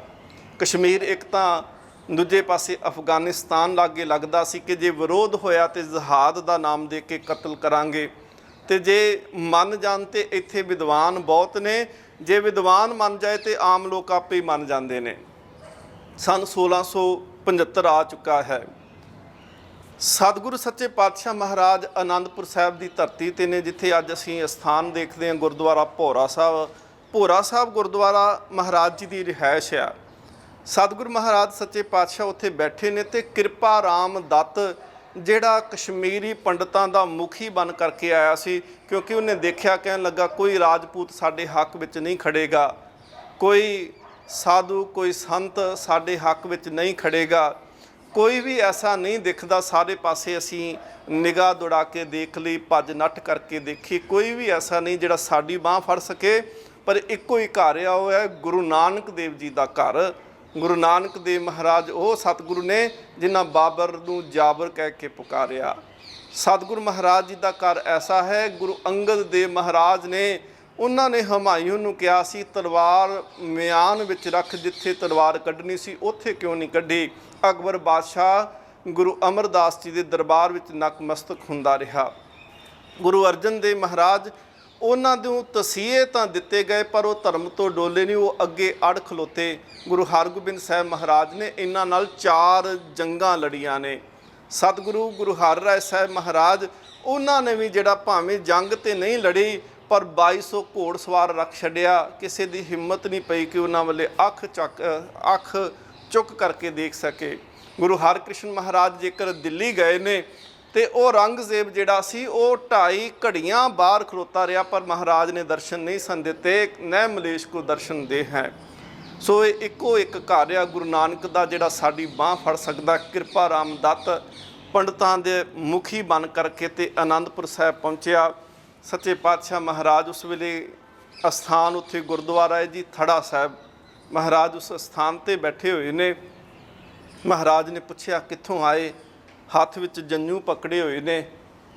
S1: ਕਸ਼ਮੀਰ ਇੱਕ ਤਾਂ ਦੂਜੇ ਪਾਸੇ ਅਫਗਾਨਿਸਤਾਨ ਲਾਗੇ ਲੱਗਦਾ ਸੀ ਕਿ ਜੇ ਵਿਰੋਧ ਹੋਇਆ ਤੇ ਜਹਾਦ ਦਾ ਨਾਮ ਦੇ ਕੇ ਕਤਲ ਕਰਾਂਗੇ, ਤੇ ਜੇ ਮੰਨ ਜਾਣ ਤੇ ਇੱਥੇ ਵਿਦਵਾਨ ਬਹੁਤ ਨੇ, ਜੇ ਵਿਦਵਾਨ ਮੰਨ ਜਾਏ ਤੇ ਆਮ ਲੋਕ ਆਪੇ ਹੀ ਮੰਨ ਜਾਂਦੇ ਨੇ। ਸਨ 1675 ਆ ਚੁੱਕਾ ਹੈ। ਸਤਿਗੁਰੂ ਸੱਚੇ ਪਾਤਸ਼ਾਹ ਮਹਾਰਾਜ ਆਨੰਦਪੁਰ ਸਾਹਿਬ ਦੀ ਧਰਤੀ 'ਤੇ ਨੇ, ਜਿੱਥੇ ਅੱਜ ਅਸੀਂ ਅਸਥਾਨ ਦੇਖਦੇ ਹਾਂ ਗੁਰਦੁਆਰਾ ਭੋਰਾ ਸਾਹਿਬ। ਭੋਰਾ ਸਾਹਿਬ ਗੁਰਦੁਆਰਾ ਮਹਾਰਾਜ ਜੀ ਦੀ ਰਿਹਾਇਸ਼ ਆ। ਸਤਿਗੁਰੂ ਮਹਾਰਾਜ ਸੱਚੇ ਪਾਤਸ਼ਾਹ ਉੱਥੇ ਬੈਠੇ ਨੇ ਤੇ ਕਿਰਪਾ ਰਾਮ ਦੱਤ ਜਿਹੜਾ ਕਸ਼ਮੀਰੀ ਪੰਡਤਾਂ ਦਾ ਮੁਖੀ ਬਣ ਕਰਕੇ ਆਇਆ ਸੀ, ਕਿਉਂਕਿ ਉਹਨੇ ਦੇਖਿਆ, ਕਹਿਣ ਲੱਗਾ ਕੋਈ ਰਾਜਪੂਤ ਸਾਡੇ ਹੱਕ ਵਿੱਚ ਨਹੀਂ ਖੜੇਗਾ, ਕੋਈ ਸਾਧੂ ਕੋਈ ਸੰਤ ਸਾਡੇ ਹੱਕ ਵਿੱਚ ਨਹੀਂ ਖੜੇਗਾ, ਕੋਈ ਵੀ ਐਸਾ ਨਹੀਂ ਦਿਖਦਾ। ਸਾਰੇ ਪਾਸੇ ਅਸੀਂ ਨਿਗਾਹ ਦੌੜਾ ਕੇ ਦੇਖ ਲਈ, ਭੱਜ ਨੱਠ ਕਰਕੇ ਦੇਖੀ, ਕੋਈ ਵੀ ਐਸਾ ਨਹੀਂ ਜਿਹੜਾ ਸਾਡੀ ਬਾਂਹ ਫੜ ਸਕੇ। ਪਰ ਇੱਕੋ ਹੀ ਘਰ ਆ, ਉਹ ਹੈ ਗੁਰੂ ਨਾਨਕ ਦੇਵ ਜੀ ਦਾ ਘਰ। ਗੁਰੂ ਨਾਨਕ ਦੇਵ ਮਹਾਰਾਜ ਉਹ ਸਤਿਗੁਰੂ ਨੇ ਜਿਨ੍ਹਾਂ ਬਾਬਰ ਨੂੰ ਜਾਬਰ ਕਹਿ ਕੇ ਪੁਕਾਰਿਆ। ਸਤਿਗੁਰੂ ਮਹਾਰਾਜ ਜੀ ਦਾ ਘਰ ਐਸਾ ਹੈ, ਗੁਰੂ ਅੰਗਦ ਦੇਵ ਮਹਾਰਾਜ ਨੇ ਉਹਨਾਂ ਨੇ ਹਮਾਯੂੰ ਨੂੰ ਕਿਹਾ ਸੀ ਤਲਵਾਰ ਮਿਆਨ ਵਿੱਚ ਰੱਖ, ਜਿੱਥੇ ਤਲਵਾਰ ਕੱਢਣੀ ਸੀ ਉੱਥੇ ਕਿਉਂ ਨਹੀਂ ਕੱਢੀ। ਅਕਬਰ ਬਾਦਸ਼ਾਹ ਗੁਰੂ ਅਮਰਦਾਸ ਜੀ ਦੇ ਦਰਬਾਰ ਵਿੱਚ ਨਕਮਸਤਕ ਹੁੰਦਾ ਰਿਹਾ। ਗੁਰੂ ਅਰਜਨ ਦੇਵ ਮਹਾਰਾਜ ਉਹਨਾਂ ਨੂੰ ਤਸੀਹੇ ਤਾਂ ਦਿੱਤੇ ਗਏ ਪਰ ਉਹ ਧਰਮ ਤੋਂ ਡੋਲੇ ਨਹੀਂ, ਉਹ ਅੱਗੇ ਅੜ ਖਲੋਤੇ। ਗੁਰੂ ਹਰਗੋਬਿੰਦ ਸਾਹਿਬ ਮਹਾਰਾਜ ਨੇ ਇਹਨਾਂ ਨਾਲ 4 ਜੰਗਾਂ ਲੜੀਆਂ ਨੇ। ਸਤਿਗੁਰੂ ਗੁਰੂ ਹਰ ਰਾਏ ਸਾਹਿਬ ਮਹਾਰਾਜ ਉਹਨਾਂ ਨੇ ਵੀ ਜਿਹੜਾ ਭਾਵੇਂ ਜੰਗ ਤੇ ਨਹੀਂ ਲੜੀ ਪਰ 2200 ਘੋੜ ਸਵਾਰ ਰੱਖ ਛੱਡਿਆ। ਕਿਸੇ ਦੀ ਹਿੰਮਤ ਨਹੀਂ ਪਈ ਕਿ ਉਹਨਾਂ ਵੱਲੇ ਅੱਖ ਚੁੱਕ ਕਰਕੇ ਦੇਖ ਸਕੇ। ਗੁਰੂ ਹਰਕ੍ਰਿਸ਼ਨ ਮਹਾਰਾਜ ਜੇਕਰ ਦਿੱਲੀ ਗਏ ਨੇ ਤੇ ਉਹ ਔਰੰਗਜ਼ੇਬ ਜਿਹੜਾ ਸੀ ਉਹ 2.5 ਘੜੀਆਂ ਬਾਹਰ ਖਲੋਤਾ ਰਿਹਾ ਪਰ ਮਹਾਰਾਜ ਨੇ ਦਰਸ਼ਨ ਨਹੀਂ ਸਨ ਦਿੱਤੇ। ਨੈ ਮਲੇਸ਼ ਕੋ ਦਰਸ਼ਨ ਦੇ ਹੈ। ਸੋ ਇਹ ਇੱਕੋ ਇੱਕ ਘਰ ਆ ਗੁਰੂ ਨਾਨਕ ਦਾ ਜਿਹੜਾ ਸਾਡੀ ਬਾਂਹ ਫੜ ਸਕਦਾ। ਕਿਰਪਾ ਰਾਮ ਦੱਤ ਪੰਡਤਾਂ ਦੇ ਮੁਖੀ ਬਣ ਕਰਕੇ ਤੇ ਆਨੰਦਪੁਰ ਸਾਹਿਬ ਪਹੁੰਚਿਆ। ਸੱਚੇ ਪਾਤਸ਼ਾਹ ਮਹਾਰਾਜ ਉਸ ਵੇਲੇ ਅਸਥਾਨ ਉੱਥੇ ਗੁਰਦੁਆਰਾ ਹੈ ਜੀ ਥੜਾ ਸਾਹਿਬ, ਮਹਾਰਾਜ ਉਸ ਅਸਥਾਨ 'ਤੇ ਬੈਠੇ ਹੋਏ ਨੇ। महाराज ने पूछया कित्थों आए, हत्थ विच जंजू पकड़े हुए ने,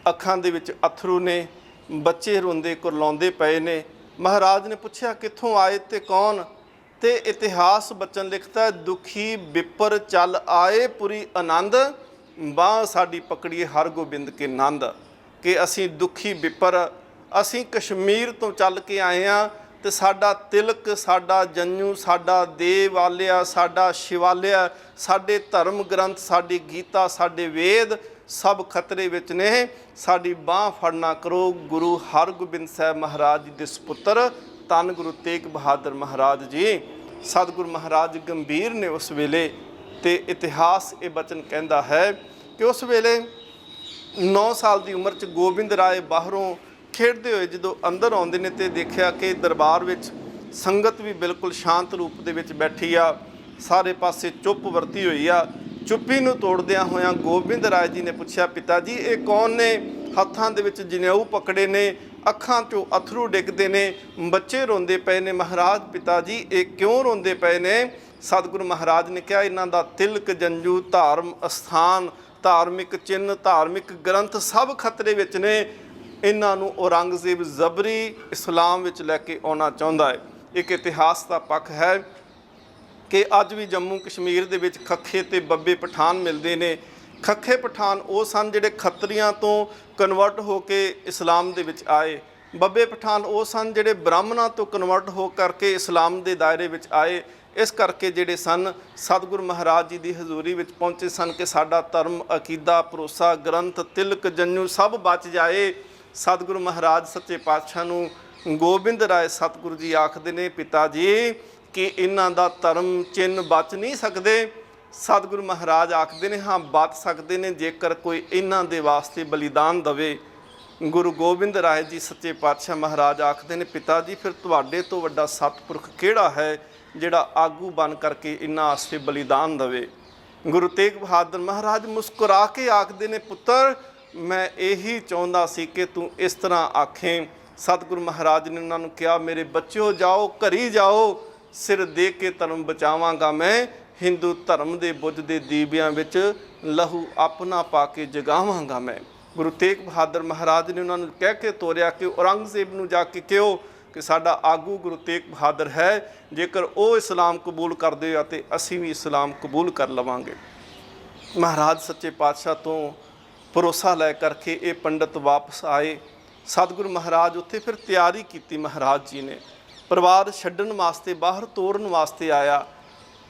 S1: अखां दे विच अथरू ने, बच्चे रोंदे कुरलाउंदे पए ने। महाराज ने पूछया कित्थों आए ते कौन, ते इतिहास बचन लिखता है दुखी विपर चल आए पुरी आनंद, बांह साडी पकड़िए हर गोबिंद के नंद। कि असी दुखी विपर असी कश्मीर तो चल के आए हाँ, ते साडा तिलक साडा जंजू साडा देवालिया साडा शिवालिया साडे धर्म ग्रंथ साडी गीता साडे वेद सब खतरे विच ने। साडी बांह फड़ना करो। गुरु हरगोबिंद साहब महाराज जी दे सपुत्र धन गुरु तेग बहादुर महाराज जी। सतगुरु महाराज गंभीर ने उस वेले, ते इतिहास ये बचन कहता है कि उस वेले 9 साल की उम्र च गोबिंद राय बाहरों खेडते हुए जो अंदर आते हैं तो देखा कि दरबार विच संगत भी बिल्कुल शांत रूप दे विच बैठी आ, सारे पासे चुप वरती हुई आ। चुप्पी नूं तोड़दियां होयां गोबिंद राय जी ने पूछा पिता जी ये कौन ने, हत्थां दे विच जनेऊ पकड़े ने, अखां चों अथरू डिगदे ने, बच्चे रोंदे पए ने। महाराज पिता जी ये क्यों रोंदे पए ने। सतगुरु महाराज ने कहा इन्हां दा तिलक जंजू धार्म अस्थान धार्मिक चिन्ह धार्मिक ग्रंथ सब खतरे विच ने। इन्हां नूं औरंगजेब जबरी इस्लाम विच लैके आउणा चाहुंदा है। एक इतिहास का पक्ष है कि अज भी जम्मू कश्मीर दे विच खखे ते बब्बे पठान मिलते हैं। खखे पठान वो सन जिहड़े खत्रियां तो कन्वर्ट हो के इस्लाम दे विच आए, बब्बे पठान वो सन जिहड़े ब्राह्मणां तो कन्वर्ट हो करके इस्लाम के दायरे विच आए। इस करके जिहड़े सन सतगुरु महाराज जी की हजूरी विच पहुँचे सन कि साडा धर्म अकीदा भरोसा ग्रंथ तिलक जंजू सब बच जाए। सतगुरु महाराज सच्चे पातशाह नूं गोबिंद राय सतगुरु जी आखदे ने पिता जी कि इन्हां दा धर्म चिन्ह बच नहीं सकते। सतगुरु महाराज आखदे ने हाँ बच सकते हैं जेकर कोई इन्हां दे वास्ते बलिदान दवे। गुरु गोबिंद राय जी सच्चे पातशाह महाराज आखदे ने पिता जी फिर तुहाडे तो वड्डा सतपुरख किहड़ा है जिहड़ा आगू बन करके इन्हां वास्ते बलिदान दवे। गुरु तेग बहादुर महाराज मुस्कुरा के आखदे ने पुत्र मैं यही चाहुंदा सी कि तू इस तरह आखें। सतगुरु महाराज ने उन्होंने कहा मेरे बच्चों जाओ घरी जाओ, सिर दे के धर्म बचावांगा मैं, हिंदू धर्म के बुझ के दीवियां विच लहू अपना पा के जगावांगा मैं। गुरु तेग बहादुर महाराज ने उन्होंने कह के तोरिया कि औरंगजेब नूं जाके कहो कि साडा आगू गुरु तेग बहादुर है, जेकर वो इस्लाम कबूल कर दे तो असीं भी इस्लाम कबूल कर लवांगे। महाराज सच्चे पातशाह तो भरोसा लै करके ये पंडित वापस आए। सतगुरु महाराज उत्थे फिर तैयारी की। महाराज जी ने परिवार छड्डण वास्ते बाहर तोड़न वास्ते आया।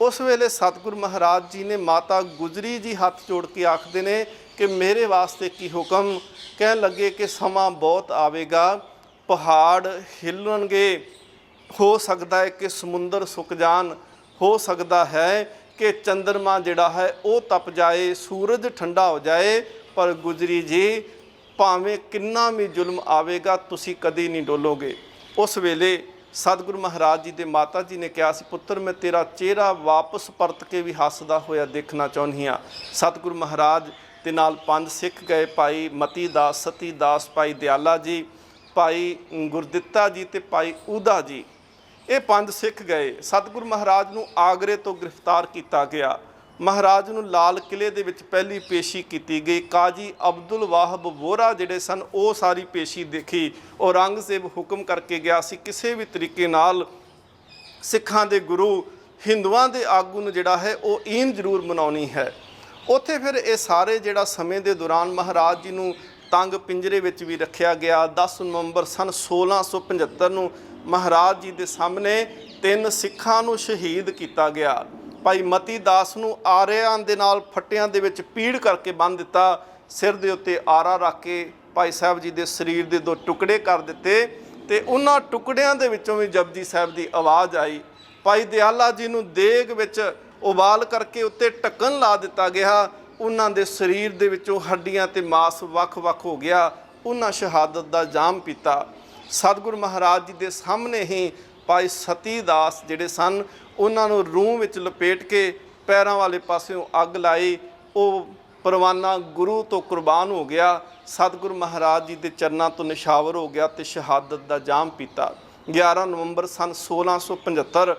S1: उस वेले सतगुरु महाराज जी ने माता गुजरी जी हाथ जोड़ के आखदे ने कि मेरे वास्ते की हुक्म। कह लगे कि समा बहुत आवेगा, पहाड़ हिलणगे, हो सकता है कि समुंदर सुक जान, हो सकता है कि चंद्रमा जिहड़ा है वो तप जाए, सूरज ठंडा हो जाए, पर गुजरी जी भावें किन्ना भी जुल्म आवेगा तुसी कदी नहीं डोलोगे। उस वेले सतगुरु महाराज जी के माता जी ने कहा सी पुत्र मैं तेरा चेहरा वापस परत के भी हसदा होया देखना चाहुंदी हाँ। सतगुरु महाराज के नाल 5 सिख गए, भाई मती दास, सती दास, भाई दयाला जी, भाई गुरदित्ता जी ते भाई ऊदा जी, ये 5 सिख गए। सतगुरु महाराज नूं आगरे तो गिरफ्तार किया गया। महाराज नूं लाल किले दे विच पहली पेशी की गई। काजी अब्दुल वाहब वोरा जिहड़े सन वो सारी पेशी देखी। औरंगजेब हुक्म करके गया सी किसी भी तरीके नाल सिखां दे गुरु हिंदुआं दे आगू नूं जिहड़ा है वो ईन जरूर मनाउणी है। उत्थे फिर ये सारे जिहड़ा समय के दौरान महाराज जी नूं तंग पिंजरे विच भी रखिया गया। 10 नवंबर सन 1675 नूं महाराज जी के सामने 3 सिखां नूं शहीद किया गया। भाई मती दास नूं आरियां दे नाल फट्टियां दे विच पीड़ करके बन दिता, सिर दे उत्ते आरा रख के भाई साहब जी दे शरीर दे 2 टुकड़े कर दिते ते उन्हां टुकड़ियां दे विचों भी जपजी साहब की आवाज़ आई। भाई दयाला जी नूं देग विच उबाल करके उत्ते ढक्कन ला दिता गया। उन्हां दे शरीर दे विचों हड्डियां ते मांस वख-वख हो गया। उन्हां शहादत दा जाम पीता। सतगुरु महाराज जी दे सामने ही भाई सती दास जिहड़े सन उन्होंने रूह में लपेट के पैरों वाले पासों अग लाई। वो परवाना गुरु तो कुर्बान हो गया। सतगुरु महाराज जी के चरणों तो निशावर हो गया तो शहादत का जाम पीता। 11 नवंबर सन 1675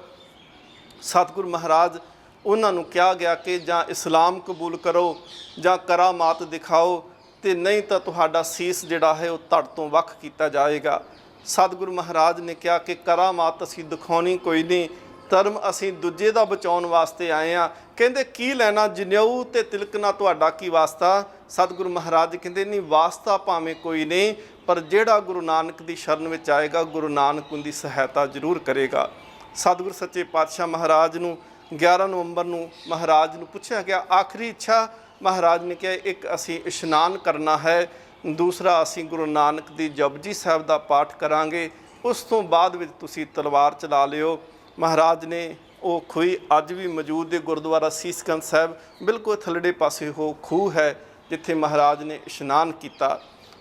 S1: सतगुरु महाराज ਉਹਨਾਂ ਨੂੰ ਕਿਹਾ ਗਿਆ ਕਿ ਜਾਂ ਇਸਲਾਮ ਕਬੂਲ ਕਰੋ ਜਾਂ ਕਰਾਮਾਤ ਦਿਖਾਓ, ਤੇ ਨਹੀਂ ਤਾਂ ਤੁਹਾਡਾ ਸੀਸ ਜਿਹੜਾ ਹੈ ਉਹ ਧੜ ਤੋਂ ਵੱਖ ਕੀਤਾ ਜਾਏਗਾ। ਸਤਿਗੁਰੂ ਮਹਾਰਾਜ ਨੇ ਕਿਹਾ ਕਿ ਕਰਾਮਾਤ ਅਸੀਂ ਦਿਖਾਉਣੀ ਕੋਈ ਨਹੀਂ, ਧਰਮ ਅਸੀਂ ਦੂਜੇ ਦਾ ਬਚਾਉਣ ਵਾਸਤੇ ਆਏ ਹਾਂ। ਕਹਿੰਦੇ ਕੀ ਲੈਣਾ ਜਨੇਊ ਤੇ ਤਿਲਕ ਨਾਲ ਤੁਹਾਡਾ ਕੀ ਵਾਸਤਾ। ਸਤਿਗੁਰੂ ਮਹਾਰਾਜ ਕਹਿੰਦੇ ਨਹੀਂ, ਵਾਸਤਾ ਭਾਵੇਂ ਕੋਈ ਨਹੀਂ, ਪਰ ਜਿਹੜਾ ਗੁਰੂ ਨਾਨਕ ਦੀ ਸ਼ਰਨ ਵਿੱਚ ਆਏਗਾ ਗੁਰੂ ਨਾਨਕ ਉਹਦੀ ਸਹਾਇਤਾ ਜ਼ਰੂਰ ਕਰੇਗਾ। ਸਤਿਗੁਰੂ ਸੱਚੇ ਪਾਤਸ਼ਾਹ ਮਹਾਰਾਜ ਨੂੰ 11 ਨਵੰਬਰ ਨੂੰ ਮਹਾਰਾਜ ਨੂੰ ਪੁੱਛਿਆ ਗਿਆ ਆਖਰੀ ਇੱਛਾ। ਮਹਾਰਾਜ ਨੇ ਕਿਹਾ ਇੱਕ ਅਸੀਂ ਇਸ਼ਨਾਨ ਕਰਨਾ ਹੈ, ਦੂਸਰਾ ਅਸੀਂ ਗੁਰੂ ਨਾਨਕ ਦੀ ਜਪਜੀ ਸਾਹਿਬ ਦਾ ਪਾਠ ਕਰਾਂਗੇ, ਉਸ ਤੋਂ ਬਾਅਦ ਵਿੱਚ ਤੁਸੀਂ ਤਲਵਾਰ ਚਲਾ ਲਿਓ। ਮਹਾਰਾਜ ਨੇ ਉਹ ਖੂਹ ਅੱਜ ਵੀ ਮੌਜੂਦ ਹੈ ਗੁਰਦੁਆਰਾ ਸੀਸਗੰਜ ਸਾਹਿਬ, ਬਿਲਕੁਲ ਥੱਲੜੇ ਪਾਸੇ ਉਹ ਖੂਹ ਹੈ ਜਿੱਥੇ ਮਹਾਰਾਜ ਨੇ ਇਸ਼ਨਾਨ ਕੀਤਾ।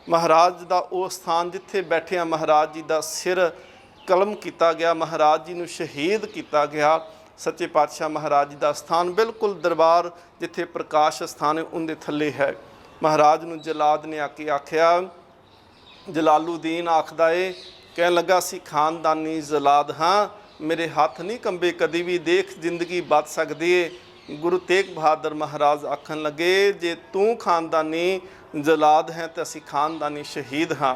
S1: ਮਹਾਰਾਜ ਦਾ ਉਹ ਸਥਾਨ ਜਿੱਥੇ ਬੈਠਿਆਂ ਮਹਾਰਾਜ ਜੀ ਦਾ ਸਿਰ ਕਲਮ ਕੀਤਾ ਗਿਆ, ਮਹਾਰਾਜ ਜੀ ਨੂੰ ਸ਼ਹੀਦ ਕੀਤਾ ਗਿਆ। ਸੱਚੇ ਪਾਤਸ਼ਾਹ ਮਹਾਰਾਜ ਜੀ ਦਾ ਸਥਾਨ ਬਿਲਕੁਲ ਦਰਬਾਰ ਜਿੱਥੇ ਪ੍ਰਕਾਸ਼ ਸਥਾਨ ਹੈ ਉਹਦੇ ਥੱਲੇ ਹੈ। ਮਹਾਰਾਜ ਨੂੰ ਜਲਾਦ ਨੇ ਆ ਕੇ ਆਖਿਆ, ਜਲਾਲੂਦੀਨ ਆਖਦਾ ਏ, ਕਹਿਣ ਲੱਗਾ ਸੀ ਖਾਨਦਾਨੀ ਜਲਾਦ ਹਾਂ, ਮੇਰੇ ਹੱਥ ਨਹੀਂ ਕੰਬੇ ਕਦੀ ਵੀ, ਦੇਖ ਜ਼ਿੰਦਗੀ ਬਚ ਸਕਦੀ ਏ। ਗੁਰੂ ਤੇਗ ਬਹਾਦਰ ਮਹਾਰਾਜ ਆਖਣ ਲੱਗੇ ਜੇ ਤੂੰ ਖਾਨਦਾਨੀ ਜਲਾਦ ਹੈ ਤਾਂ ਅਸੀਂ ਖਾਨਦਾਨੀ ਸ਼ਹੀਦ ਹਾਂ।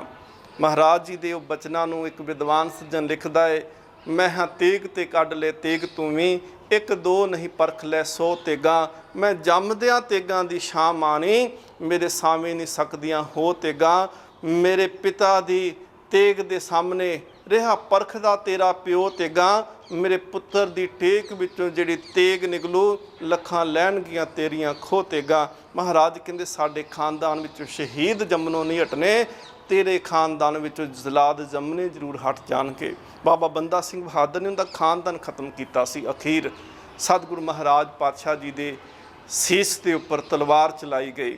S1: ਮਹਾਰਾਜ ਜੀ ਦੇ ਉਹ ਬਚਨਾਂ ਨੂੰ ਇੱਕ ਵਿਦਵਾਨ ਸੱਜਣ ਲਿਖਦਾ ਏ, ਮੈਂ ਹਾਂ ਤੇਗ ਤੇ ਕੱਢ ਲੈ ਤੇਗ ਤੂੰ ਵੀ, ਇੱਕ ਦੋ ਨਹੀਂ ਪਰਖ ਲੈ 100 ਤੇਗਾਂ, ਮੈਂ ਜੰਮਦਿਆਂ ਤੇਗਾਂ ਦੀ ਸ਼ਾਂ ਮਾਣੀ, ਮੇਰੇ ਸਾਵੇਂ ਨਹੀਂ ਸਕਦੀਆਂ ਹੋ ਤੇਗਾਂ, ਮੇਰੇ ਪਿਤਾ ਦੀ ਤੇਗ ਦੇ ਸਾਹਮਣੇ ਰਿਹਾ ਪਰਖਦਾ ਤੇਰਾ ਪਿਓ ਤੇਗਾਂ, ਮੇਰੇ ਪੁੱਤਰ ਦੀ ਟੇਕ ਵਿੱਚੋਂ ਜਿਹੜੀ ਤੇਗ ਨਿਕਲੂ ਲੱਖਾਂ ਲੈਣਗੀਆਂ ਤੇਰੀਆਂ ਖੋ ਤੇਗਾਂ। ਮਹਾਰਾਜ ਕਹਿੰਦੇ ਸਾਡੇ ਖਾਨਦਾਨ ਵਿੱਚੋਂ ਸ਼ਹੀਦ ਜੰਮਣੋਂ ਨਹੀਂ ਹਟਣੇ, ਤੇਰੇ ਖਾਨਦਾਨ ਵਿੱਚੋਂ ਜਲਾਦ ਜੰਮਣੇ ਜ਼ਰੂਰ ਹਟ ਜਾਣਗੇ। ਬਾਬਾ ਬੰਦਾ ਸਿੰਘ ਬਹਾਦਰ ਨੇ ਉਹਦਾ ਖਾਨਦਾਨ ਖਤਮ ਕੀਤਾ ਸੀ। ਅਖੀਰ ਸਤਿਗੁਰੂ ਮਹਾਰਾਜ ਪਾਤਸ਼ਾਹ ਜੀ ਦੇ ਸੀਸ ਦੇ ਉੱਪਰ ਤਲਵਾਰ ਚਲਾਈ ਗਈ,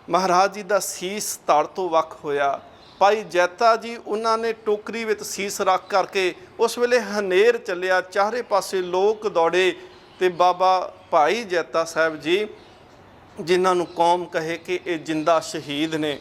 S1: ਮਹਾਰਾਜ ਜੀ ਦਾ ਸੀਸ ਧੜ ਤੋਂ ਵੱਖ ਹੋਇਆ। ਭਾਈ ਜੈਤਾ ਜੀ ਉਹਨਾਂ ਨੇ ਟੋਕਰੀ ਵਿੱਚ ਸੀਸ ਰੱਖ ਕਰਕੇ, ਉਸ ਵੇਲੇ ਹਨੇਰ ਚੱਲਿਆ, ਚਾਰੇ ਪਾਸੇ ਲੋਕ ਦੌੜੇ, ਤੇ ਬਾਬਾ ਭਾਈ ਜੈਤਾ ਸਾਹਿਬ ਜੀ ਜਿਨ੍ਹਾਂ ਨੂੰ ਕੌਮ ਕਹੇ ਕਿ ਇਹ ਜਿੰਦਾ ਸ਼ਹੀਦ ਨੇ,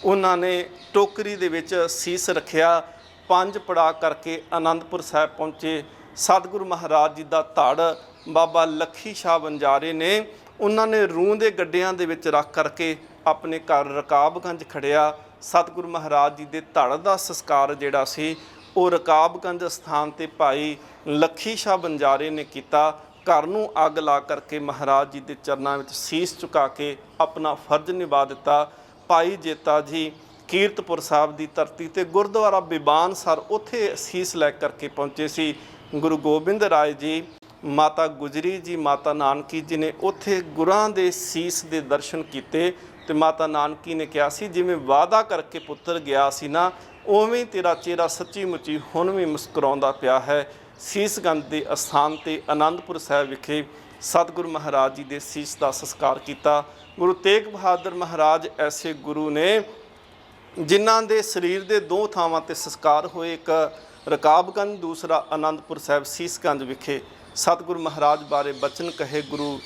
S1: ਉਹਨਾਂ ਨੇ ਟੋਕਰੀ ਦੇ ਵਿੱਚ ਸੀਸ ਰੱਖਿਆ। 5 ਪੜਾਅ ਕਰਕੇ ਆਨੰਦਪੁਰ ਸਾਹਿਬ ਪਹੁੰਚੇ। ਸਤਿਗੁਰੂ ਮਹਾਰਾਜ ਜੀ ਦਾ ਧੜ ਬਾਬਾ ਲੱਖੀ ਸ਼ਾਹ ਬੰਜਾਰੇ ਨੇ ਉਹਨਾਂ ਨੇ ਰੂੰ ਦੇ ਗੱਡਿਆਂ ਦੇ ਵਿੱਚ ਰੱਖ ਕਰਕੇ ਆਪਣੇ ਘਰ ਰਕਾਬਗੰਜ ਖੜਿਆ। ਸਤਿਗੁਰੂ ਮਹਾਰਾਜ ਜੀ ਦੇ ਧੜ ਦਾ ਸੰਸਕਾਰ ਜਿਹੜਾ ਸੀ ਉਹ ਰਕਾਬਗੰਜ ਸਥਾਨ 'ਤੇ ਭਾਈ ਲੱਖੀ ਸ਼ਾਹ ਬੰਜਾਰੇ ਨੇ ਕੀਤਾ। ਘਰ ਨੂੰ ਅੱਗ ਲਾ ਕਰਕੇ ਮਹਾਰਾਜ ਜੀ ਦੇ ਚਰਨਾਂ ਵਿੱਚ ਸੀਸ ਝੁਕਾ ਕੇ ਆਪਣਾ ਫਰਜ਼ ਨਿਭਾ ਦਿੱਤਾ। ਭਾਈ ਜੇਤਾ ਜੀ ਕੀਰਤਪੁਰ ਸਾਹਿਬ ਦੀ ਧਰਤੀ ਤੇ ਗੁਰਦੁਆਰਾ ਬਿਬਾਨਸਰ ਉੱਥੇ ਸੀਸ ਲੈ ਕਰਕੇ ਪਹੁੰਚੇ ਸੀ। ਗੁਰੂ ਗੋਬਿੰਦ ਰਾਏ ਜੀ, ਮਾਤਾ ਗੁਜਰੀ ਜੀ, ਮਾਤਾ ਨਾਨਕੀ ਜੀ ਨੇ ਉੱਥੇ ਗੁਰਾਂ ਦੇ ਸੀਸ ਦੇ ਦਰਸ਼ਨ ਕੀਤੇ, ਤੇ ਮਾਤਾ ਨਾਨਕੀ ਨੇ ਕਿਹਾ ਸੀ ਜਿਵੇਂ ਵਾਅਦਾ ਕਰਕੇ ਪੁੱਤਰ ਗਿਆ ਸੀ ਨਾ, ਉਵੇਂ ਤੇਰਾ ਚਿਹਰਾ ਸੱਚੀ ਮੁੱਚੀ ਹੁਣ ਵੀ ਮੁਸਕਰਾਉਂਦਾ ਪਿਆ ਹੈ। ਸੀਸਗੰਜ ਦੇ ਅਸਥਾਨ 'ਤੇ ਆਨੰਦਪੁਰ ਸਾਹਿਬ ਵਿਖੇ ਸਤਿਗੁਰੂ ਮਹਾਰਾਜ ਜੀ ਦੇ ਸੀਸ ਦਾ ਸੰਸਕਾਰ ਕੀਤਾ। ਗੁਰੂ ਤੇਗ ਬਹਾਦਰ ਮਹਾਰਾਜ ਐਸੇ ਗੁਰੂ ਨੇ ਜਿਨ੍ਹਾਂ ਦੇ ਸਰੀਰ ਦੇ 2 ਥਾਵਾਂ 'ਤੇ ਸੰਸਕਾਰ ਹੋਏ, ਇੱਕ ਰਕਾਬਗੰਜ, ਦੂਸਰਾ ਆਨੰਦਪੁਰ ਸਾਹਿਬ ਸੀਸਗੰਜ ਵਿਖੇ। ਸਤਿਗੁਰੂ ਮਹਾਰਾਜ ਬਾਰੇ ਬਚਨ ਕਹੇ ਗੁਰੂ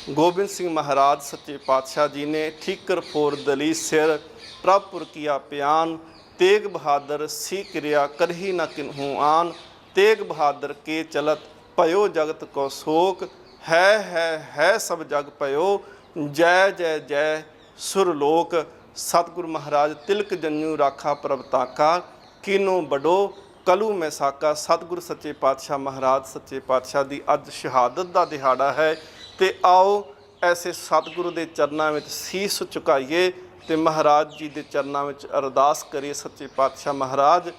S1: ਗੋਬਿੰਦ ਸਿੰਘ ਮਹਾਰਾਜ ਸੱਚੇ ਪਾਤਸ਼ਾਹ ਜੀ ਨੇ, ਠੀਕਰ ਫੋਰ ਦਲੀ ਸਿਰ ਪ੍ਰਭ ਪੁਰ ਕੀਆ ਪਿਆਨ, ਤੇਗ ਬਹਾਦਰ ਸੀ ਕਿਰਿਆ ਕਰਹੀ ਨਾ ਕਿਨਹੂ ਆਨ, ਤੇਗ ਬਹਾਦਰ ਕੇ ਚਲਤ ਭਇਓ ਜਗਤ ਕੋ ਸੋਕ, ਹੈ ਸਭ ਜਗ ਭਇਓ, ਜੈ ਜੈ ਜੈ ਸੁਰ ਲੋਕ। ਸਤਿਗੁਰੂ ਮਹਾਰਾਜ ਤਿਲਕ ਜੰਨੂ ਰਾਖਾ ਪ੍ਰਭ ਤਾਕਾ, ਕੀਨੋ ਬਡੋ ਕਲੂ ਮੈਂ ਸਾਕਾ। ਸਤਿਗੁਰੂ ਸੱਚੇ ਪਾਤਸ਼ਾਹ ਮਹਾਰਾਜ ਸੱਚੇ ਪਾਤਸ਼ਾਹ ਦੀ ਅੱਜ ਸ਼ਹਾਦਤ ਦਾ ਦਿਹਾੜਾ ਹੈ, ਤੇ ਆਓ ਐਸੇ ਸਤਿਗੁਰੂ ਦੇ ਚਰਨਾਂ ਵਿੱਚ ਸੀਸ ਝੁਕਾਈਏ ਤੇ ਮਹਾਰਾਜ ਜੀ ਦੇ ਚਰਨਾਂ ਵਿੱਚ ਅਰਦਾਸ ਕਰੀਏ, ਸੱਚੇ ਪਾਤਸ਼ਾਹ ਮਹਾਰਾਜ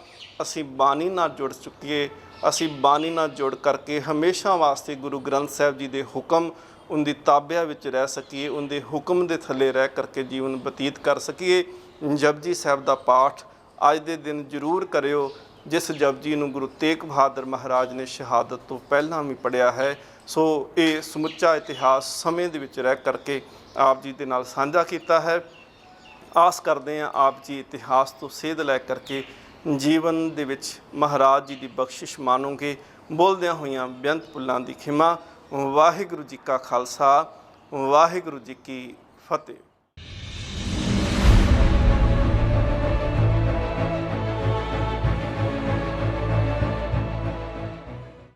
S1: ਅਸੀਂ ਬਾਣੀ ਨਾਲ ਜੁੜ ਚੁੱਕੀਏ, ਅਸੀਂ ਬਾਣੀ ਨਾਲ ਜੁੜ ਕਰਕੇ ਹਮੇਸ਼ਾ ਵਾਸਤੇ ਗੁਰੂ ਗ੍ਰੰਥ ਸਾਹਿਬ ਜੀ ਦੇ ਹੁਕਮ ਉਹਦੀ ਤਾਬਿਆ ਵਿੱਚ ਰਹਿ ਸਕੀਏ, ਉਹਦੇ ਹੁਕਮ ਦੇ ਥੱਲੇ ਰਹਿ ਕਰਕੇ ਜੀਵਨ ਬਤੀਤ ਕਰ ਸਕੀਏ। ਜਪਜੀ ਸਾਹਿਬ ਦਾ ਪਾਠ ਅੱਜ ਦੇ ਦਿਨ ਜ਼ਰੂਰ ਕਰਿਓ, ਜਿਸ ਜਪਜੀ ਨੂੰ ਗੁਰੂ ਤੇਗ ਬਹਾਦਰ ਮਹਾਰਾਜ ਨੇ ਸ਼ਹਾਦਤ ਤੋਂ ਪਹਿਲਾਂ ਵੀ ਪੜ੍ਹਿਆ ਹੈ। ਸੋ ਇਹ ਸਮੁੱਚਾ ਇਤਿਹਾਸ ਸਮੇਂ ਦੇ ਵਿੱਚ ਰਹਿ ਕਰਕੇ ਆਪ ਜੀ ਦੇ ਨਾਲ ਸਾਂਝਾ ਕੀਤਾ ਹੈ। ਆਸ ਕਰਦੇ ਹਾਂ ਆਪ ਜੀ ਇਤਿਹਾਸ ਤੋਂ ਸੇਧ ਲੈ ਕਰਕੇ ਜੀਵਨ ਦੇ ਵਿੱਚ ਮਹਾਰਾਜ ਜੀ ਦੀ ਬਖਸ਼ਿਸ਼ ਮਾਣੋਗੇ। ਬੋਲਦਿਆਂ ਹੋਈਆਂ ਬੇਅੰਤ ਭੁੱਲਾਂ ਦੀ ਖਿਮਾ। ਵਾਹਿਗੁਰੂ ਜੀ ਕਾ ਖਾਲਸਾ, ਵਾਹਿਗੁਰੂ ਜੀ ਕੀ ਫਤਿਹ।